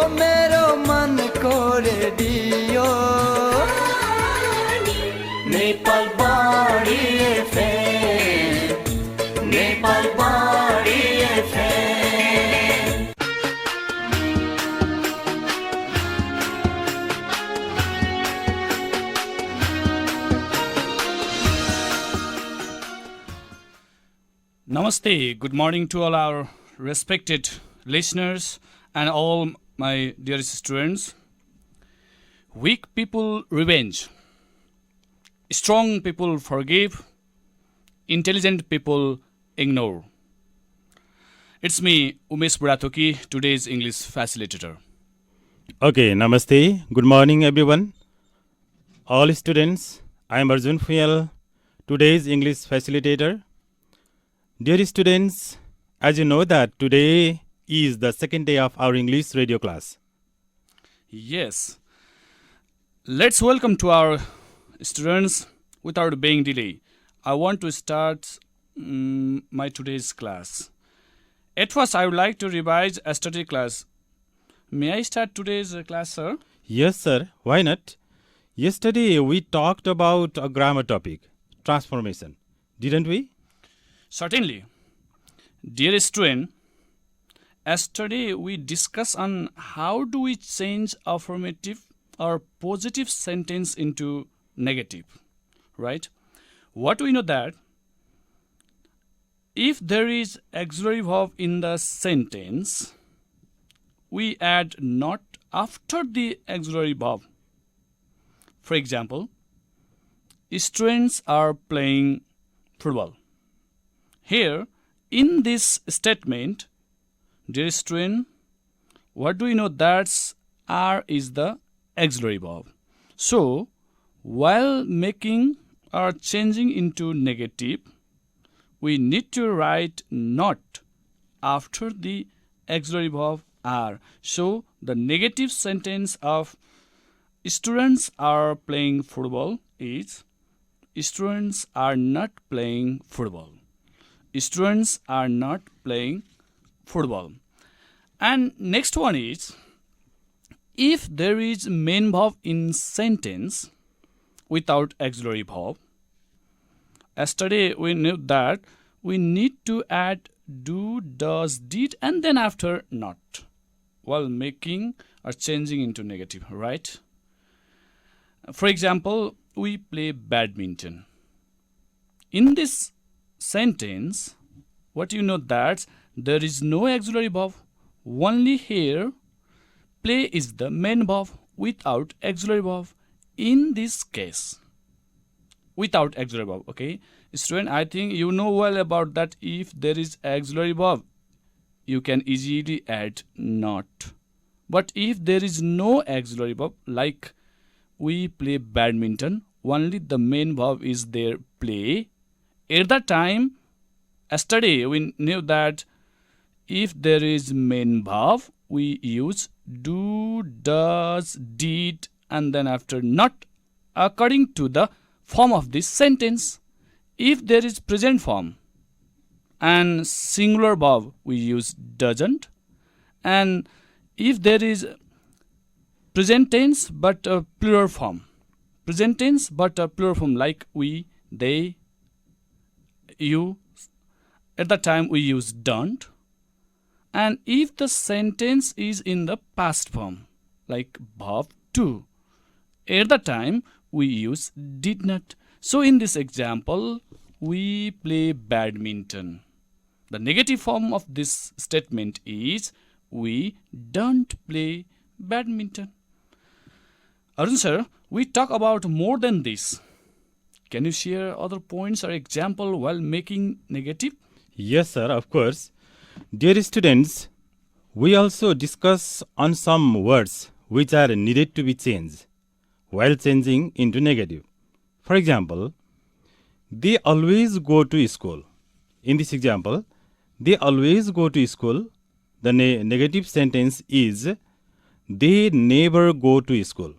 मेरो मनको रेडियो नेपाल बाणी एफएम नेपाल बाणी FM. Namaste, good morning to all our respected listeners and all my dearest students. Weak people revenge, strong people forgive, intelligent people ignore. It's me, Umesh Burathoki, today's English facilitator. Okay, namaste. Good morning, everyone. All students, I am Arjun Fuyal, today's English facilitator. Dear students, as you know that today is the second day of our English radio class. Yes, let's welcome to our students without being delay. I want to start my today's class. At first, I would like to revise yesterday's class. May I start today's class, sir? Yes, sir. Why not? Yesterday we talked about a grammar topic, transformation. Didn't we? Certainly. Dear student, yesterday we discussed on how do we change affirmative or positive sentence into negative, right? What we know that if there is auxiliary verb in the sentence, we add not after the auxiliary verb. For example, students are playing football. Here, in this statement, dear student, what do we know? That are is the auxiliary verb. So, while making or changing into negative, we need to write not after the auxiliary verb are. So, the negative sentence of students are playing football is students are not playing football. Students are not playing football. And next one is, if there is main verb in sentence without auxiliary verb, yesterday we knew that we need to add do, does, did, and then after not, while making or changing into negative, right? For example, we play badminton. In this sentence, what you know that there is no auxiliary verb. Only here, play is the main verb without auxiliary verb. In this case, without auxiliary verb, okay? Student, I think you know well about that. If there is auxiliary verb, you can easily add not. But if there is no auxiliary verb, like we play badminton, only the main verb is there, play. At that time, yesterday we knew that if there is main verb, we use do, does, did, and then after not, according to the form of this sentence. If there is present form and singular verb, we use doesn't. And if there is present tense but a plural form, present tense but a plural form, like we, they, you, at the time we use don't. And if the sentence is in the past form, like verb to, at the time we use did not. So in this example, we play badminton. The negative form of this statement is we don't play badminton. Arjun sir, we talk about more than this. Can you share other points or example while making negative? Yes, sir, of course. Dear students, we also discuss on some words which are needed to be changed while changing into negative. For example, they always go to school. In this example, they always go to school. The negative sentence is they never go to school.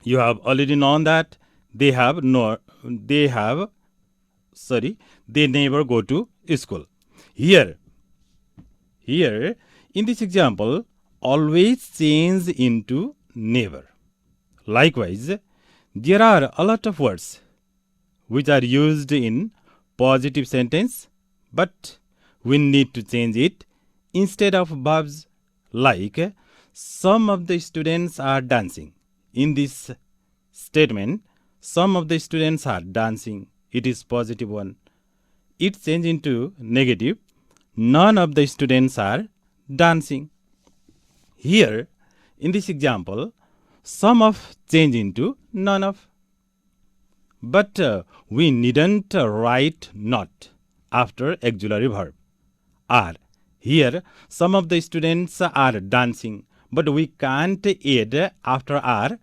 You have already known that they never go to school. Here, in this example, always change into never. Likewise, there are a lot of words which are used in positive sentence, but we need to change it instead of verbs like some of the students are dancing. In this statement, some of the students are dancing. It is positive one. It change into negative. None of the students are dancing. Here, in this example, some of change into none of. But we needn't write not after auxiliary verb. Are. Here, some of the students are dancing, but we can't add after are.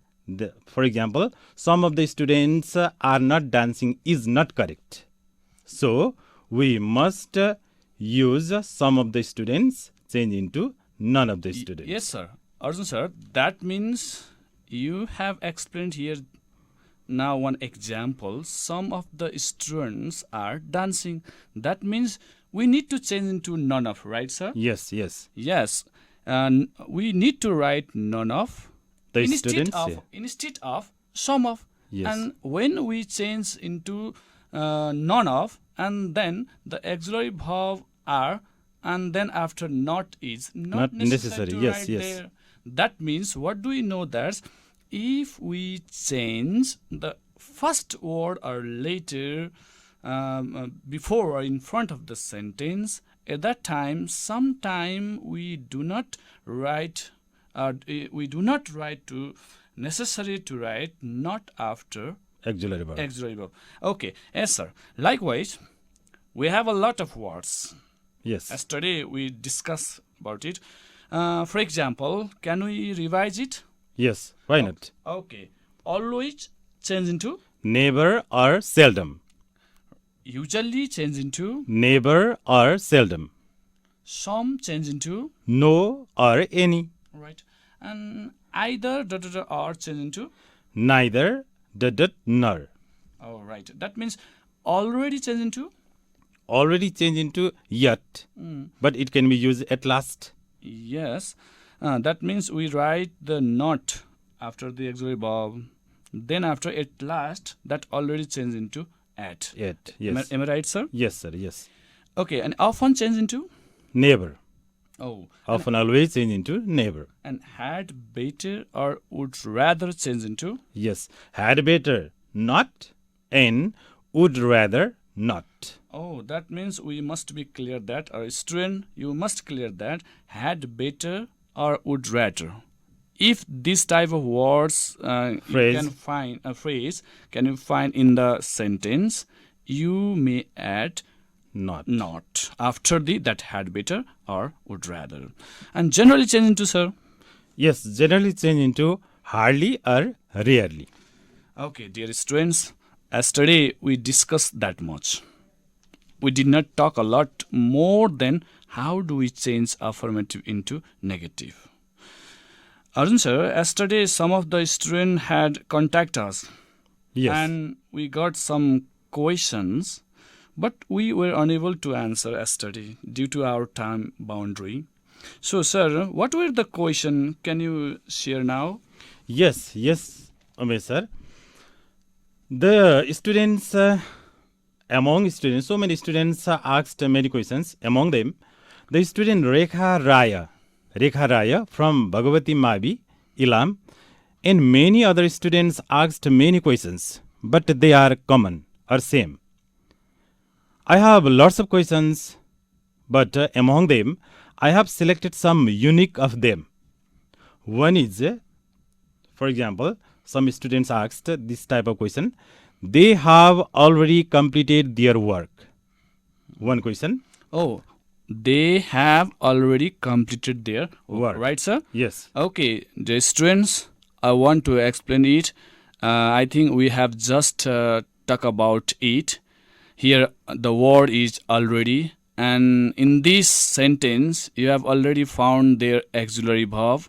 For example, some of the students are not dancing is not correct. So, we must use some of the students change into none of the students. Yes, sir. Arjun, sir, that means you have explained here now one example. Some of the students are dancing. That means we need to change into none of, right, sir? Yes, yes. Yes. And we need to write none of The instead students, instead of some of. Yes. And when we change into none of, and then the auxiliary verb are, and then after not is not necessary to Yes, write yes. there. That means what do we know that if we change the first word or later before or in front of the sentence, at that time sometime we do not write to necessary to write not after Auxiliary verb. auxiliary verb. Okay, yes sir. Likewise, we have a lot of words. Yes. Yesterday we discussed about it. For example, can we revise it? Yes. Why not? Okay. Always change into, Never or seldom. usually change into, Never or seldom. some change into, No or any. right? And either or change into. Neither, nor. Oh, right. That means already change into. Already changed into yet, but it can be used at last. Yes. That means we write the not after the auxiliary verb. Then after at last, that already changed into at. Yet, yes. Am I right, sir? Yes, sir, yes. Okay. And often change into? Never. Oh. Often always change into never. And had better or would rather change into? Yes. Had better not and would rather not. Oh, that means we must be clear that, or student, you must clear that had better or would rather. If this type of words you can find a phrase can you find in the sentence, you may add not after the that had better or would rather. And generally change into, sir? Yes, generally change into hardly or rarely. Okay, dear students, yesterday we discussed that much. We did not talk a lot more than how do we change affirmative into negative. Arjun sir, yesterday some of the students had contacted us. Yes. And we got some questions, but we were unable to answer yesterday due to our time boundary. So sir, what were the question? Can you share now? Yes, Umesh sir. The students, among students, so many students asked many questions. Among them, the student Rekha Raya from Bhagavati Mavi, Ilam, and many other students asked many questions, but they are common or same. I have lots of questions, but among them, I have selected some unique of them. One is, for example, some students asked this type of question. They have already completed their work. One question. Oh, they have already completed their Work. Right, sir? Yes. Okay, the students, I want to explain it. I think we have just talked about it. Here, the word is already. And in this sentence, you have already found their auxiliary verb.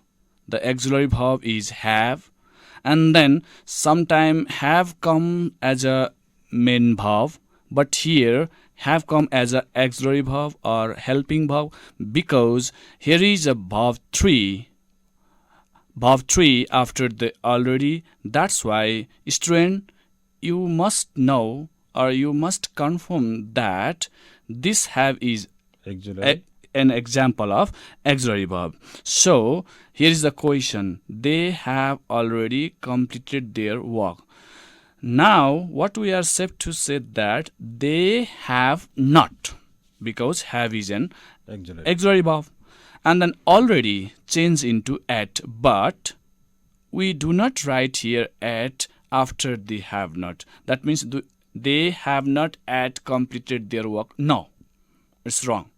The auxiliary verb is have. And then sometime have come as a main verb, but here have come as a auxiliary verb or helping verb because here is a verb 3 verb 3 after the already. That's why, student, you must know or you must confirm that this have is Auxiliary. an example of auxiliary verb. So here is the question. They have already completed their work. Now what we are safe to say that they have not, because have is an Auxiliary. auxiliary verb, and then already change into at, but we do not write here at after they have not. That means they have not at completed their work. No, it's wrong.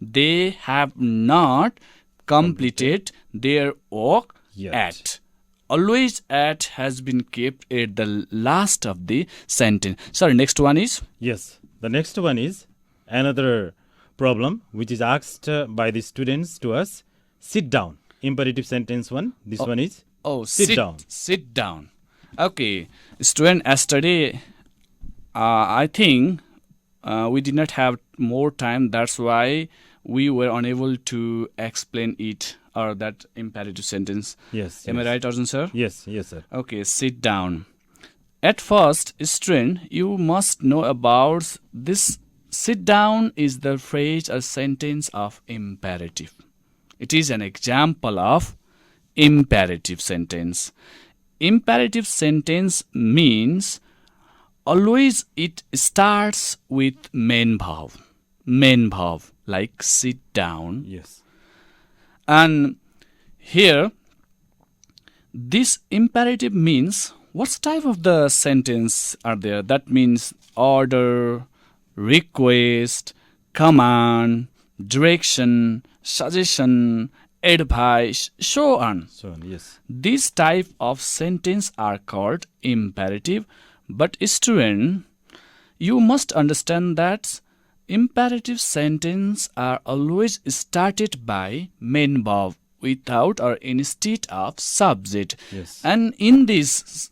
They have not completed their work Yet. at. Always at has been kept at the last of the sentence. Sorry, next one is? Yes. The next one is another problem which is asked by the students to us. Sit down. Imperative sentence one. This one is sit down. Sit down. Okay. Student, yesterday, I think we did not have more time. That's why we were unable to explain it or that imperative sentence. Yes. Am I right, Arjun sir? Yes. Yes, sir. Okay, sit down. At first, student, you must know about this. Sit down is the phrase or sentence of imperative. It is an example of imperative sentence. Imperative sentence means always it starts with main verb. Main verb, like sit down. Yes. And here, this imperative means what type of the sentence are there? That means order, request, command, direction, suggestion, advice, so on. So yes. These type of sentence are called imperative. But student, you must understand that imperative sentence are always started by main verb without or instead of subject. Yes. And in this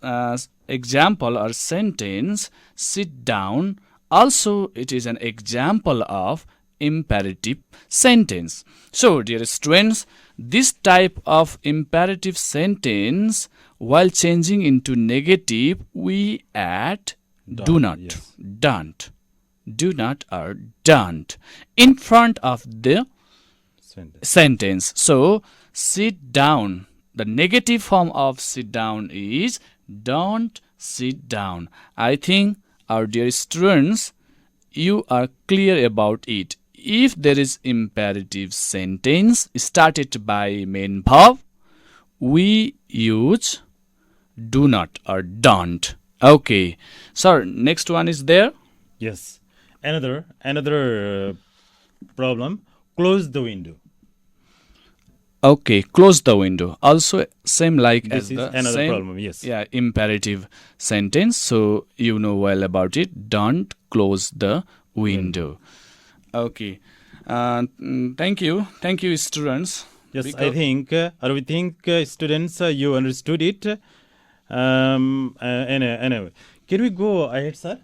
example or sentence, sit down, also it is an example of imperative sentence. So dear students, this type of imperative sentence, while changing into negative, we add do not, yes. don't, do not or don't in front of the sentence. So sit down. The negative form of sit down is don't sit down. I think our dear students, you are clear about it. If there is imperative sentence started by main verb, we use do not or don't. Okay. So next one is there. Yes. Another problem. Close the window. Okay, close the window. Also same like This as is the another same, problem. Yes. Yeah, imperative sentence. So you know well about it. Don't close the window. Okay. Thank you, students. Yes, Because- I think, or we think, students, you understood it. Anyway, can we go ahead, sir?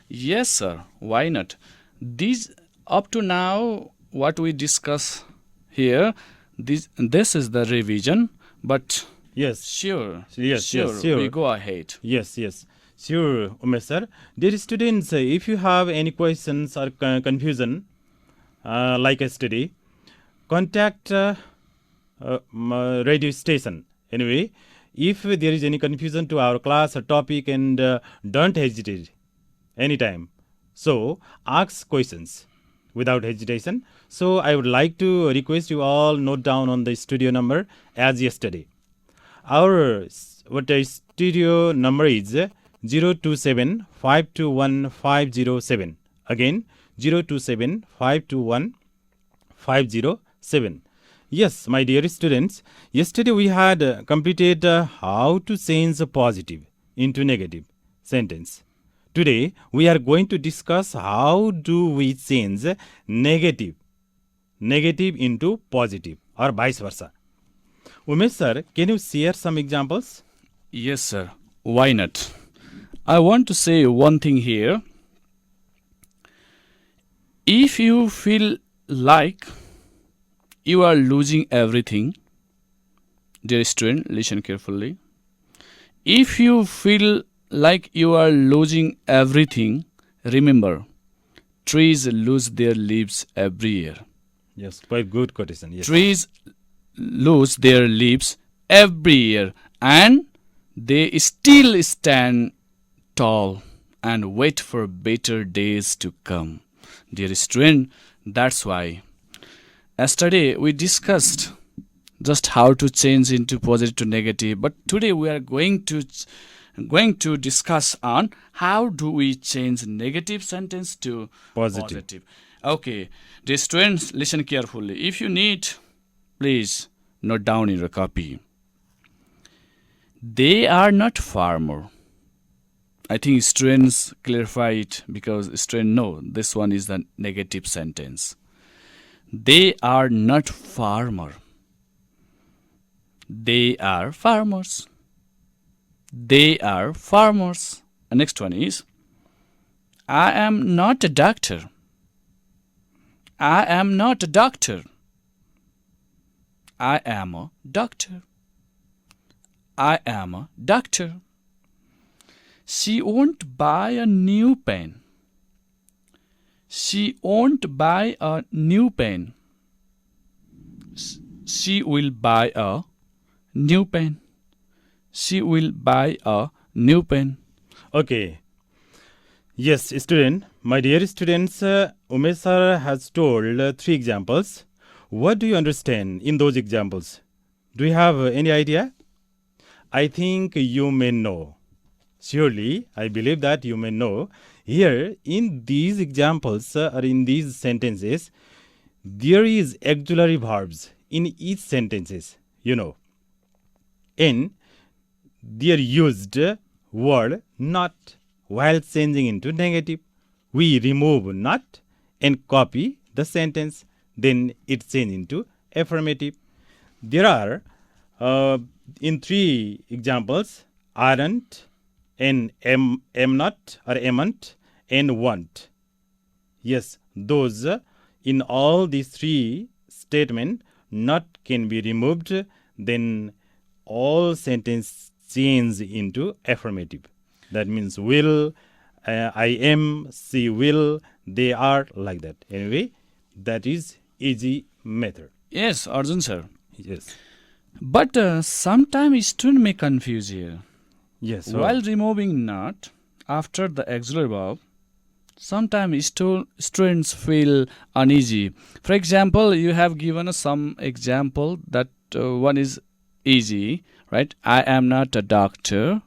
Yes, sir. Why not? These up to now, what we discuss here, this is the revision. But Yes. sure, Yes, sure, yes, sure. we go ahead. Yes. Sure, Umesh sir. Dear students, if you have any questions or confusion, like yesterday, contact radio station. Anyway, if there is any confusion to our class or topic, and don't hesitate anytime. So, ask questions without hesitation. So, I would like to request you all note down on the studio number as yesterday. Our studio number is 027 521 507. Again, 027 521 507. Yes, my dear students, yesterday we had completed how to change a positive into negative sentence. Today, we are going to discuss how do we change negative into positive or vice versa. Umesh sir, can you share some examples? Yes, sir. Why not? I want to say one thing here. If you feel like you are losing everything, Dear student, listen carefully. If you feel like you are losing everything, remember, trees lose their leaves every year. Yes, quite good quotation. Yes. Trees lose their leaves every year and they still stand tall and wait for better days to come. Dear student, that's why yesterday we discussed just how to change into positive to negative, but today we are going to discuss on how do we change negative sentence to Positive. Okay, dear students, listen carefully. If you need, please note down in your copy. They are not farmer. I think students clarify it because students know this one is the negative sentence. They are not farmer. They are farmers. They are farmers. And next one is, I am not a doctor. I am not a doctor. I am a doctor. I am a doctor. She won't buy a new pen. She won't buy a new pen. She will buy a new pen. She will buy a new pen. Okay. Yes, student. My dear students, Umesh sir has told 3 examples. What do you understand in those examples? Do you have any idea? I think you may know. Surely, I believe that you may know. Here, in these examples or in these sentences, there is auxiliary verbs in each sentences, you know. And there used word not while changing into negative. We remove not and copy the sentence. Then it changes into affirmative. There are, in 3 examples, aren't and am not or amn't and want. Yes, those in all these 3 statements, not can be removed. Then all sentence change into affirmative. That means will, I am, she will, they are, like that. Anyway, that is easy method. Yes, Arjun sir. Yes. But sometimes student may confuse here. Yes. While removing not after the auxiliary verb, sometimes students feel uneasy. For example, you have given us some example that one is easy, right? I am not a doctor.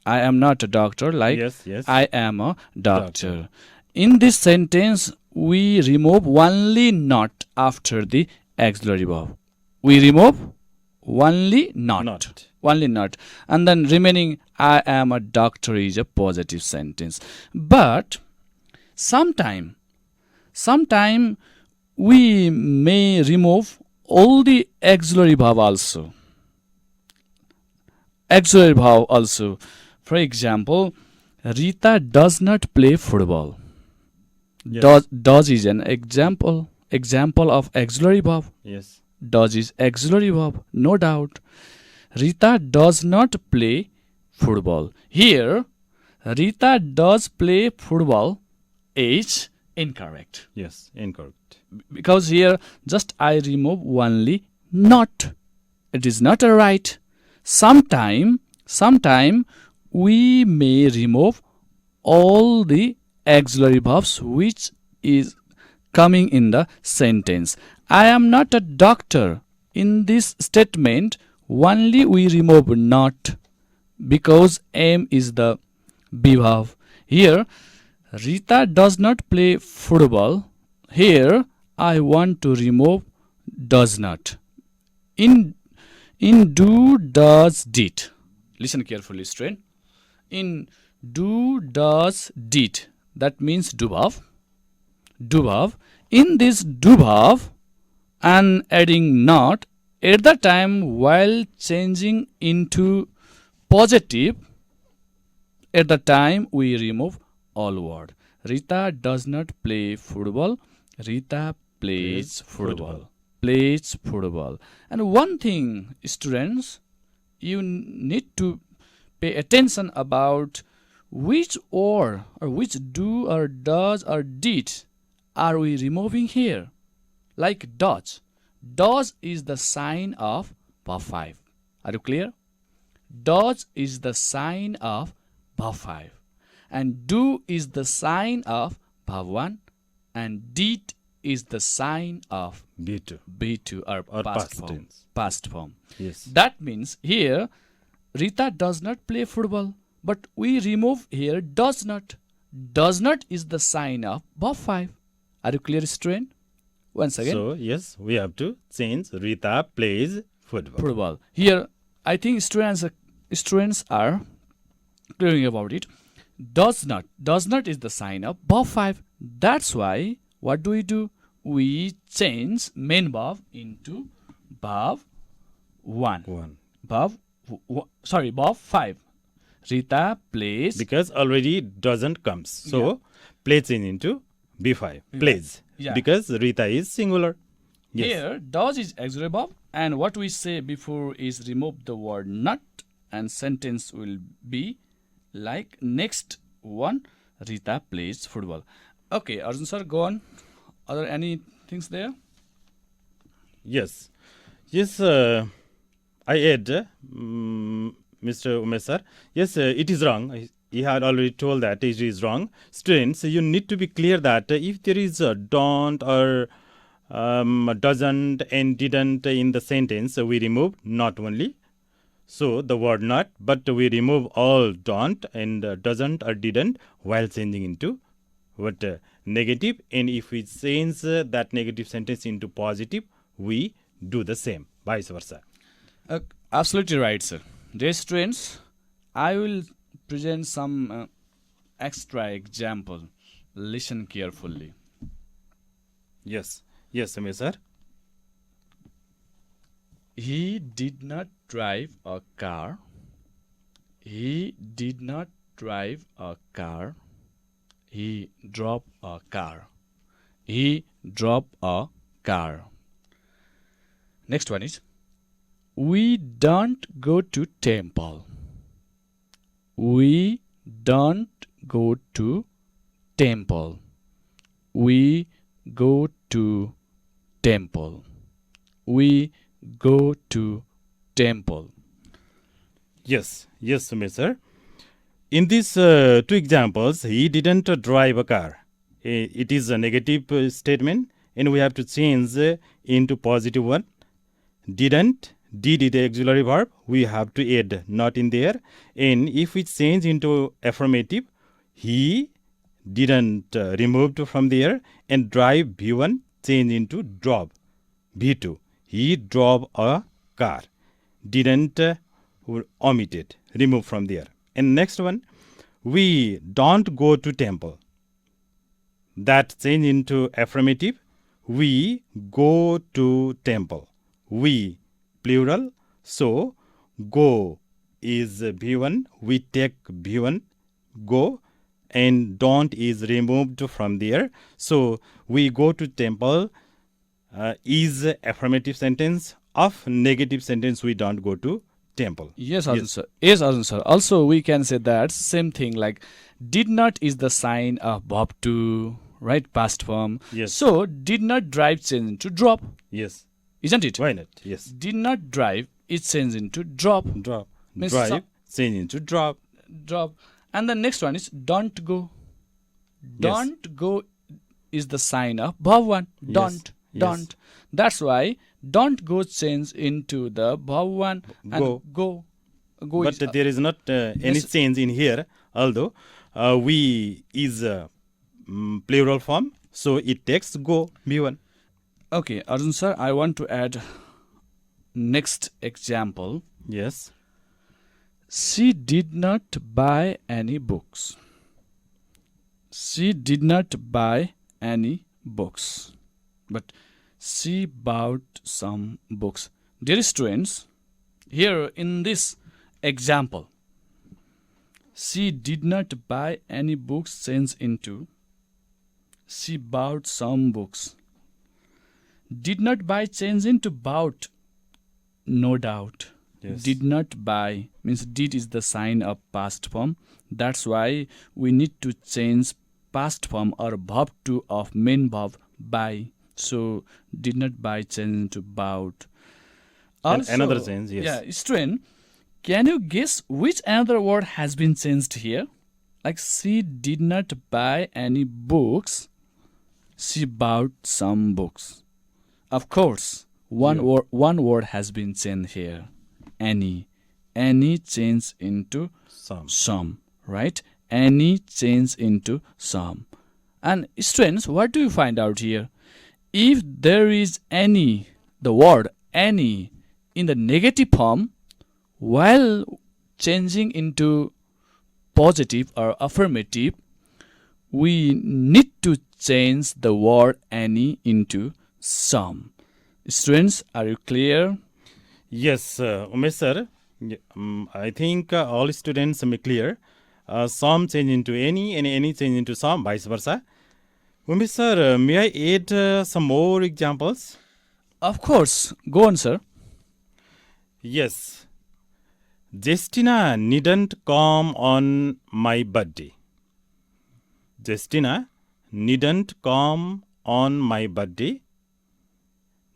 I am not a doctor, like yes. I am a doctor. In this sentence, we remove only not after the auxiliary verb. We remove only not. Only not. And then remaining I am a doctor is a positive sentence. But sometime we may remove all the auxiliary verb also. Auxiliary verb also. For example, Rita does not play football. Yes. Does is an example of auxiliary verb. Yes. Does is auxiliary verb, no doubt. Rita does not play football. Here, Rita does play football is incorrect. Yes, incorrect. Because here, just I remove only not. It is not a right. Sometime we may remove all the auxiliary verbs which is coming in the sentence. I am not a doctor. In this statement, only we remove not because am is the be verb. Here, Rita does not play football. Here, I want to remove does not. In do, does, did. Listen carefully, student. In do, does, did. That means do verb. Do verb. In this do verb and adding not, at the time while changing into positive, at the time we remove all word. Rita does not play football. Rita plays football. plays football. And one thing, students, you need to pay attention about which or which do or does or did are we removing here. Like does. Does is the sign of verb 5. Are you clear? Does is the sign of verb 5. And do is the sign of verb 1. And did is the sign of B2. B2 or past form. tense. Past form. Yes. That means here Rita does not play football, but we remove here does not. Does not is the sign of verb 5. Are you clear, student? Once again, So, yes, we have to change Rita plays football. football. Here, I think students are clearing about it. Does not is the sign of verb 5. That's why what do? We change main verb into verb 1. Verb 5. Rita plays. Because already doesn't comes. So, play change into B5. Plays. Yeah. Because Rita is singular. Yes. Here, does is auxiliary verb, and what we say before is remove the word not, and sentence will be like next one, Rita plays football. Okay, Arjun sir, go on. Are there any things there? Yes. Yes, I add, Mr. Umesh sir. Yes, it is wrong. He had already told that it is wrong. Students, you need to be clear that if there is a don't or doesn't and didn't in the sentence, we remove not only. So the word not, but we remove all don't and doesn't or didn't while changing into what negative. And if we change that negative sentence into positive, we do the same, vice versa. Absolutely right, sir. Dear students, I will present some extra example. Listen carefully. Yes, Umesh sir. He did not drive a car. He did not drive a car. He drove a car. He drove a car. Next one is, we don't go to temple. We don't go to temple. We go to temple. We go to temple. Yes, Umesh sir. In these two examples, he didn't drive a car. It is a negative statement, and we have to change into positive one. Didn't, did is the auxiliary verb. We have to add not in there. And if we change into affirmative, he didn't removed from there, and drive V1 change into drove V2. He drove a car. Didn't omitted, removed from there. And next one, we don't go to temple. That change into affirmative. We go to temple. We, plural. So, go is V1. We take V1, go. And don't is removed from there. So, we go to temple is affirmative sentence. Of negative sentence, we don't go to temple. Yes, Arjun sir. Yes, Arjun sir. Also, we can say that same thing like did not is the sign of verb to, right? Past form. Yes. So, did not drive change into drop. Yes. Isn't it? Why not? Yes. Did not drive, it changes into drop. Drop. Means Drive, change into drop. Drop. And the next one is don't go. Don't go is the sign of verb 1. Don't. Yes. Don't. That's why don't go change into the verb 1 and go. Go But is, there is not any change in here, although we is plural form, so it takes go, B1. Okay, Arjun sir, I want to add next example. Yes. She did not buy any books. She did not buy any books. But she bought some books. Dear students, here in this example, she did not buy any books change into she bought some books. Did not buy change into bought. No doubt. Yes. Did not buy means did is the sign of past form. That's why we need to change past form or verb to of main verb buy. So did not buy change into bought. And another change, yes. Yeah, student, can you guess which another word has been changed here? Like she did not buy any books. She bought some books. Of course, one word has been changed here. Any change into some, right? Any change into some. And students, what do you find out here? If there is any, the word any in the negative form, while changing into positive or affirmative, we need to change the word any into some. Students, are you clear? Yes, Umesh sir. I think all students are clear. Some change into any and any change into some, vice versa. Umesh sir, may I add some more examples? Of course. Go on, sir. Yes. Justina needn't come on my birthday. Justina needn't come on my birthday.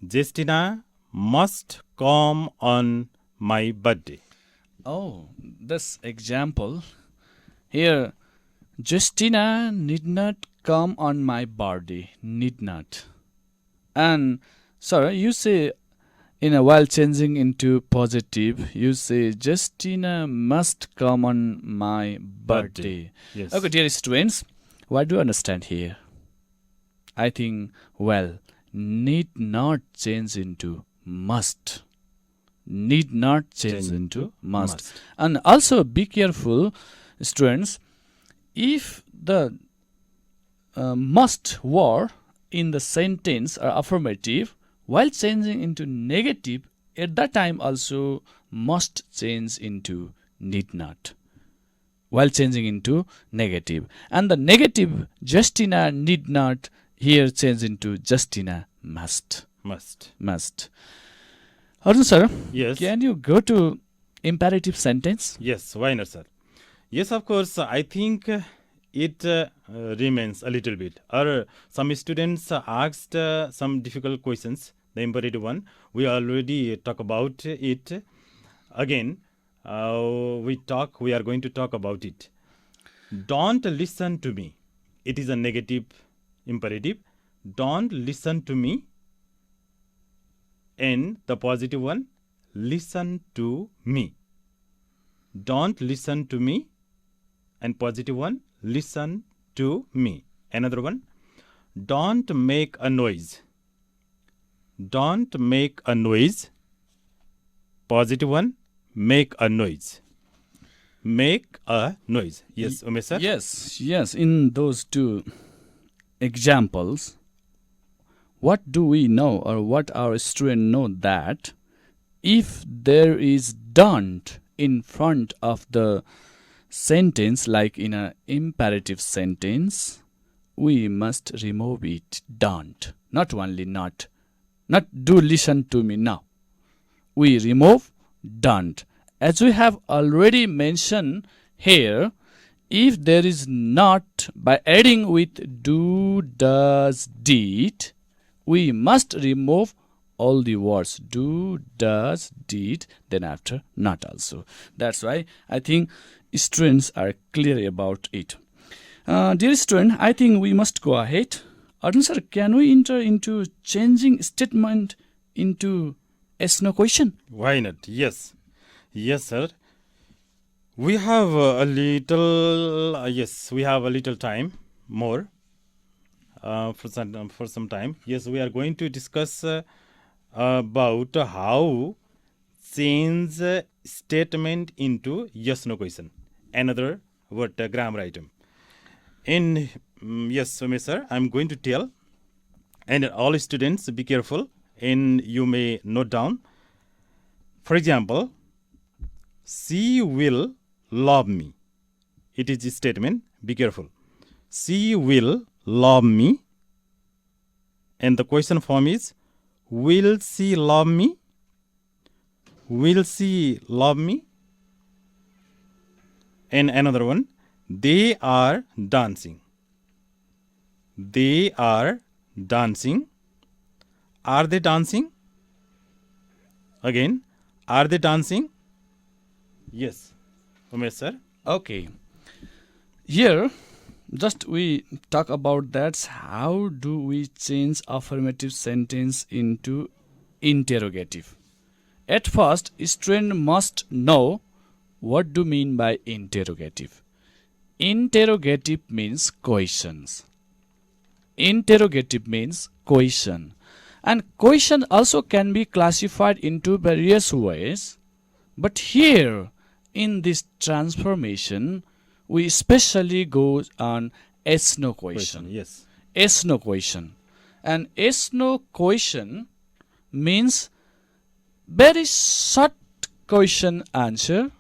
Justina must come on my birthday. Oh, this example here, Justina need not come on my birthday. Need not. And sir, you say in a while changing into positive, you say Justina must come on my birthday. Yes. Okay, dear students, what do you understand here? I think, well, need not change into must. Need not change into must. And also be careful, students, if the must word in the sentence are affirmative, while changing into negative, at that time also must change into need not. While changing into negative. And the negative Justina need not here change into Justina must. Must. Arjun sir, Yes. can you go to imperative sentence? Yes, why not, sir? Yes, of course. I think it remains a little bit. Or some students asked some difficult questions. The imperative one, we already talk about it. Again, we are going to talk about it. Don't listen to me. It is a negative imperative. Don't listen to me. And the positive one, listen to me. Don't listen to me. And positive one, listen to me. Another one, don't make a noise. Don't make a noise. Positive one, make a noise. Make a noise. Yes, Umesh sir? Yes. In those two examples, what do we know or what our students know that if there is don't in front of the sentence, like in an imperative sentence, we must remove it. Don't. Not only not do listen to me now. We remove don't. As we have already mentioned here, if there is not, by adding with do, does, did, we must remove all the words do, does, did, then after not also. That's why I think students are clear about it. Dear student, I think we must go ahead. Arjun sir, can we enter into changing statement into yes no question? Why not? Yes. Yes, sir. We have a little time more for some time. Yes, we are going to discuss about how change statement into yes no question. Another word grammar item. In yes, Umesh sir, I'm going to tell, and all students be careful, and you may note down. For example, she will love me. It is a statement. Be careful. She will love me. And the question form is, Will she love me? Will she love me? And another one, they are dancing. They are dancing. Are they dancing? Again, are they dancing? Yes. Umesh sir. Okay. Here, just we talk about that. How do we change affirmative sentence into interrogative? At first, student must know what do mean by interrogative. Interrogative means questions. Interrogative means question. And question also can be classified into various ways. But here, in this transformation, we especially go on yes-no question. Yes. Yes-no question. And yes-no question means very short question answer.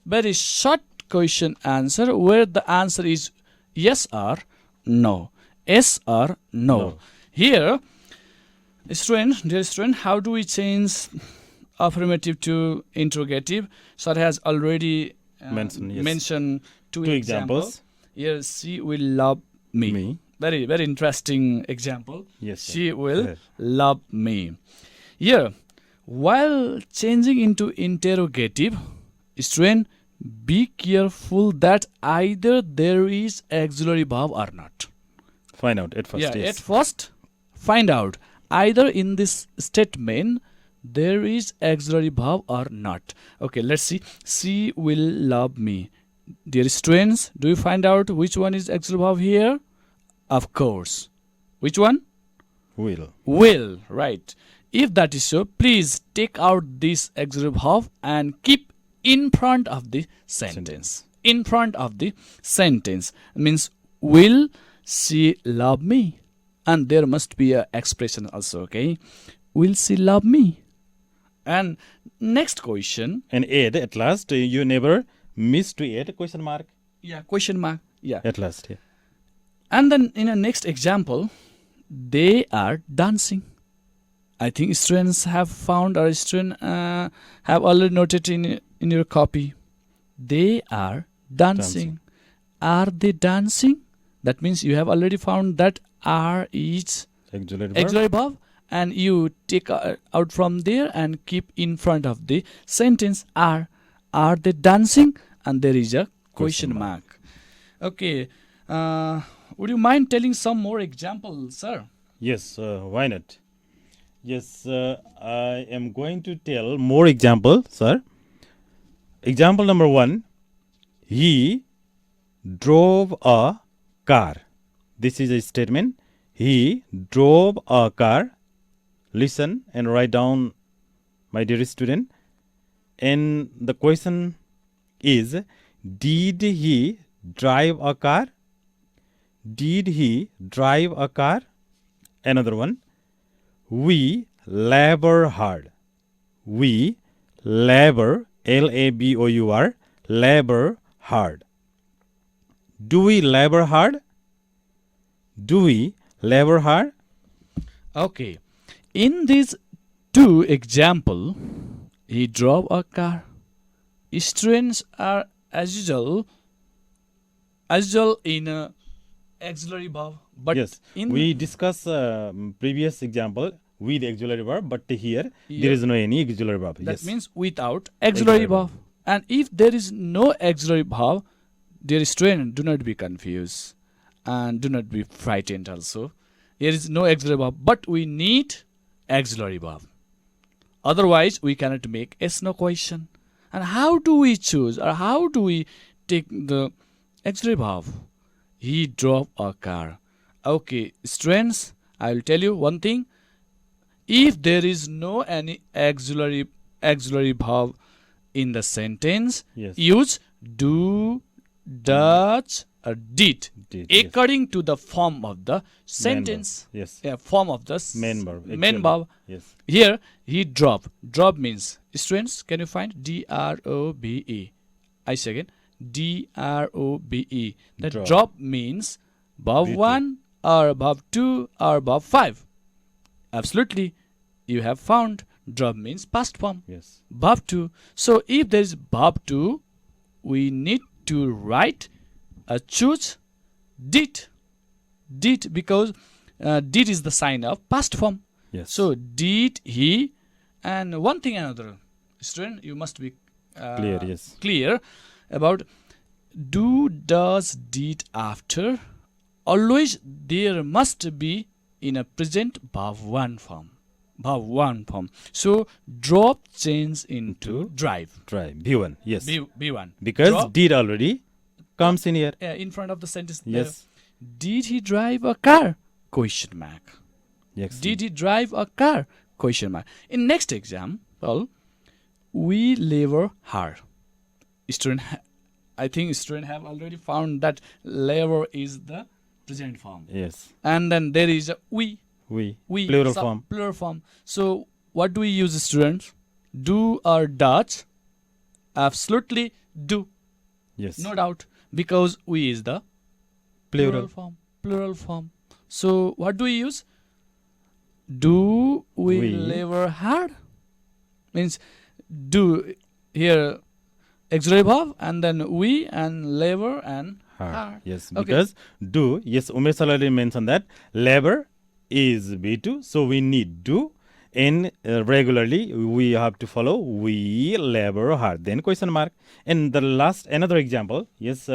Very short question answer where the answer is yes or no. Yes or no. Here, dear student, how do we change affirmative to interrogative? Sir has already mentioned two examples. Here, she will love me. Very, very interesting example. Yes, sir. She will love me. Here, while changing into interrogative, student, be careful that either there is auxiliary verb or not. Find out at first. At first, find out either in this statement there is auxiliary verb or not. Okay, let's see. She will love me. Dear students, do you find out which one is auxiliary verb here? Of course. Which one? Will. Will, right. If that is so, please take out this auxiliary verb and keep in front of the sentence. In front of the sentence means will she love me? And there must be an expression also, okay? Will she love me? And next question. And add at last, you never miss to add a question mark. Yeah, question mark. Yeah. At last, yeah. And then in the next example, they are dancing. I think students have found or students have already noted in your copy. They are dancing. Are they dancing? That means you have already found that are is auxiliary verb, and you take out from there and keep in front of the sentence are. Are they dancing? And there is a question mark. Okay. Would you mind telling some more examples, sir? Yes, why not? Yes, I am going to tell more example, sir. Example number 1. He drove a car. This is a statement. He drove a car. Listen and write down, my dear student. And the question is, did he drive a car? Did he drive a car? Another one. We labor hard. We labor, L-A-B-O-U-R, labor hard. Do we labor hard? Do we labor hard? Okay. In these two examples, he drove a car. Students are as usual in a auxiliary verb. But yes, we discussed previous example with auxiliary verb, but here there is no any auxiliary verb. That means without auxiliary verb. And if there is no auxiliary verb, dear student, do not be confused and do not be frightened also. There is no auxiliary verb, but we need auxiliary verb. Otherwise, we cannot make yes-no question. And how do we choose or how do we take the auxiliary verb? He drove a car. Okay, students, I will tell you one thing. If there is no any auxiliary verb in the sentence, use do, does, or did according to the form of the sentence. Form of the main verb. Yes. Here, he drove. Drove means, students, can you find D-R-O-B-E? I say again, D-R-O-B-E. That drop means verb 1 or verb 2 or verb 5. Absolutely. you have found drop means past form. Yes. Verb to. So if there is verb to, we need to write choose did. Did, because did is the sign of past form. Yes. So did he, and one thing another, student, you must be Clear, yes. clear about do, does, did after. Always there must be in a present verb 1 form. Verb 1 form. So drop change into drive. Try B1. Yes. B1. Because Drop, did already comes in here. in front of the sentence. Yes. Did he drive a car? Question mark. Yes. Did he drive a car? Question mark. In next example, we labor hard. Student, I think student have already found that labor is the present form. Yes. And then there is a we. We. We Plural sub- form. Plural form. So what do we use, students? Do or does? Absolutely do. Yes. No doubt. Because we is the Plural. form. Plural form. So what do we use? Do we We. labor hard? Means do here auxiliary verb and then we and labor and hard. Yes. Okay. Because do. Yes. Umesh already mentioned that labor is B2. So we need do. And regularly we have to follow we labor hard. Then question mark. And the last another example. Yes.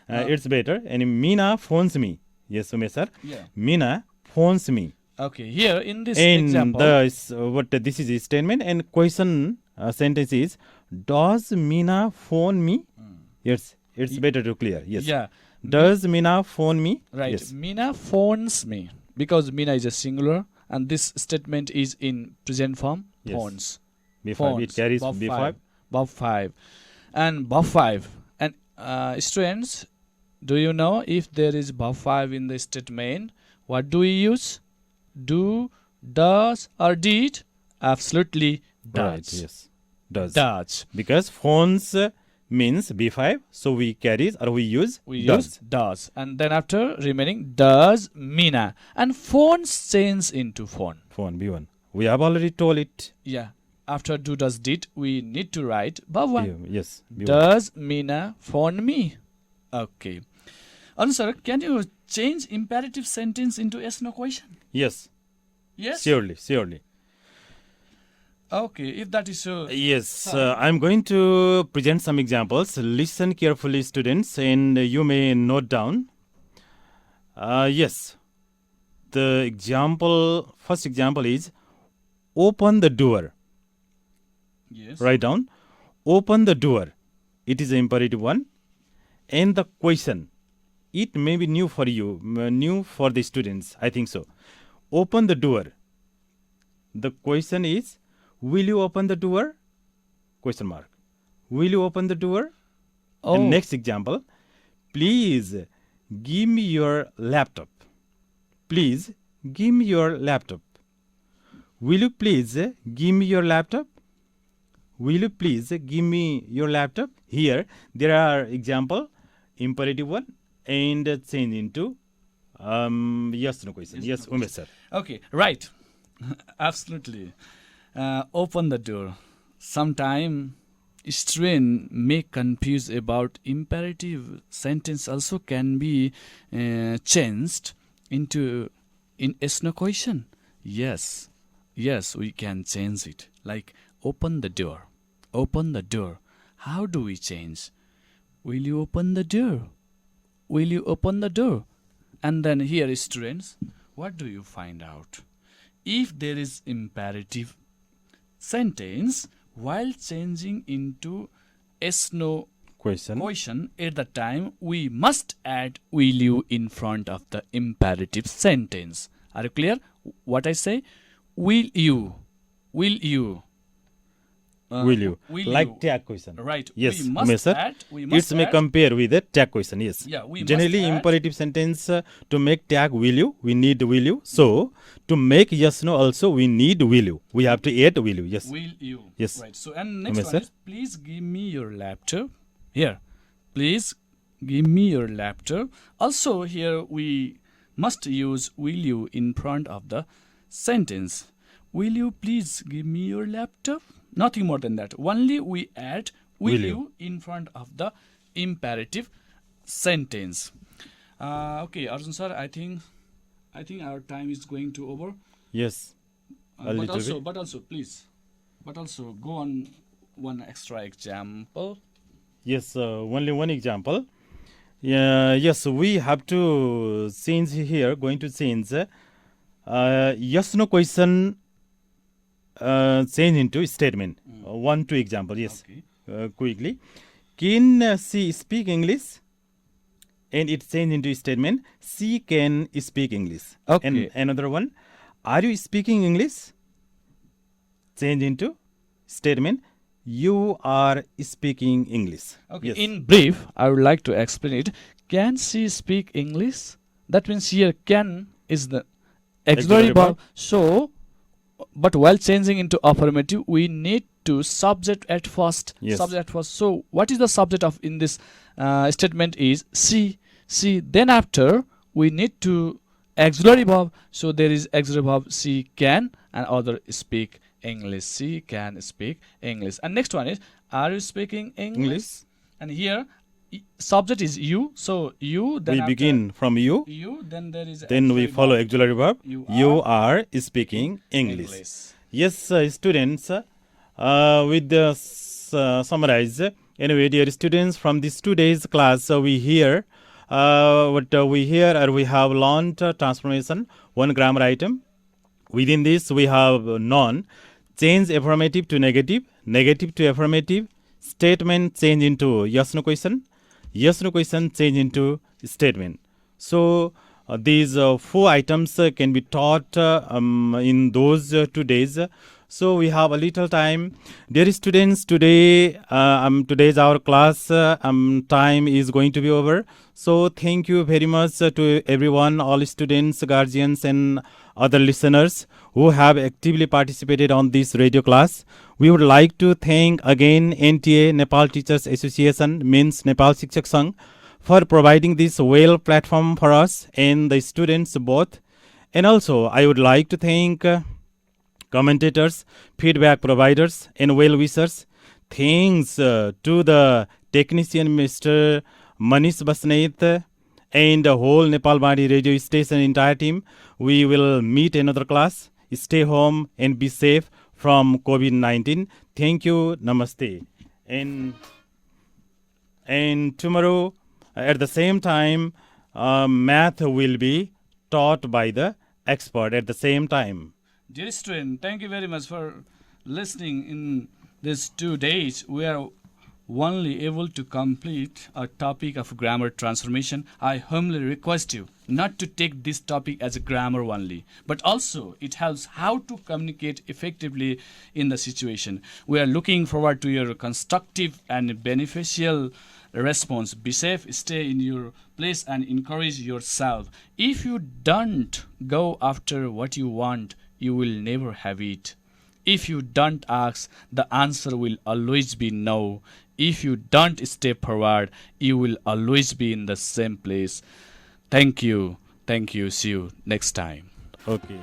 It's better. And Meena phones me. Yes, Umesh sir. Yeah. Meena phones me. Okay. Here in this And example. this is a statement and question sentence is does Meena phone me? Yes, it's better to clear. Yes. Yeah. Does Meena phone me? Right. Yes. Meena phones me. Because Meena is a singular and this statement is in present form. Yes. Phones. B5. Phones. It carries Verb B5. five. Verb 5. And verb 5. And students, do you know if there is verb 5 in the statement, what do we use? Do, does, or did? Absolutely does. Right. Yes. Does. Does. Because phones means B5. So we carries or we use We does. use does. And then after remaining does Meena. And phones change into phone. Phone B1. We have already told it. Yeah. After do, does, did, we need to write verb 1. Yes. B1. Does Meena phone me? Okay. Answer, can you change imperative sentence into yes no question? Yes. Yes? Surely. Okay, if that is so. Yes, I'm going to present some examples. Listen carefully, students, and you may note down. Yes, the first example is open the door. Yes. Write down, open the door. It is the imperative one. And the question, it may be new for you, new for the students, I think so. Open the door. The question is, will you open the door? Question mark. Will you open the door? Oh, And next example, please give me your laptop. Please give me your laptop. Will you please give me your laptop? Will you please give me your laptop? Here, there are example, imperative one, and change into yes, no question. Yes, Umesh sir. okay, right. Absolutely. Open the door. Sometime student may confuse about imperative sentence also can be changed into in yes no question. Yes, we can change it. Like open the door. Open the door. How do we change? Will you open the door? Will you open the door? And then here, students, what do you find out? If there is imperative sentence, while changing into yes no question at the time, we must add will you in front of the imperative sentence. Are you clear? What I say? Will you? Will you? Like tag question. Right. Yes, we must Umesh sir. add. We It must may add. compare with a tag question. Yes. Yeah, we Generally, must add. imperative sentence to make tag will you, we need will you. So to make yes no also we need will you. We have to add will you. Yes. Will you? Yes. Right. So and next Umesh one sir. is please give me your laptop. Here, please give me your laptop. Also here we must use will you in front of the sentence. will you please give me your laptop? Nothing more than that. Only we add will you in front of the imperative sentence. Okay, Arjun sir, I think our time is going to over. Yes. A little bit. But also go on one extra example. Yes, only one example. Yes, we have to change here. Going to change yes no question change into statement. 1 2 example. Yes, Okay. quickly. Can she speak English? And it change into statement. She can speak English. Okay. And another one. Are you speaking English? Change into statement. You are speaking English. Okay. Yes. In brief, I would like to explain it. Can she speak English? That means here can is the auxiliary Auxiliary verb. verb. So, but while changing into affirmative, we need to subject at first. Yes. Subject at first. So, what is the subject of in this statement is she. Then after we need to auxiliary verb. So there is auxiliary verb she can and other speak English. She can speak English. And next one is are you speaking English? English. And here subject is you. So you then We after begin from you. you then there is Then we auxiliary follow verb. auxiliary verb. You You are speaking English. Yes, students, with the summarize. Anyway, dear students, from this 2 days class, we hear what we hear or we have learned transformation, one grammar item. Within this, we have non, change affirmative to negative, negative to affirmative, statement change into yes no question change into statement. So these 4 items can be taught in those 2 days. So we have a little time. Dear students, today's our class time is going to be over. So thank you very much to everyone, all students, guardians and other listeners who have actively participated on this radio class. We would like to thank again NTA, Nepal Teachers Association, means Nepal Shikshak Sangh, for providing this well platform for us and the students both. And also I would like to thank commentators, feedback providers and well-wishers. Thanks to the technician Mr. Manish Basnet and the whole Nepal Badi radio station entire team. We will meet another class. Stay home and be safe from COVID-19. Thank you. Namaste. And tomorrow at the same time, math will be taught by the expert at the same time. Dear student, thank you very much for listening. In these 2 days, we are only able to complete a topic of grammar transformation. I humbly request you not to take this topic as a grammar only, but also it helps how to communicate effectively in the situation. We are looking forward to your constructive and beneficial response. Be safe, stay in your place and encourage yourself. If you don't go after what you want, you will never have it. If you don't ask, the answer will always be no. If you don't step forward, you will always be in the same place. Thank you. See you next time. Okay.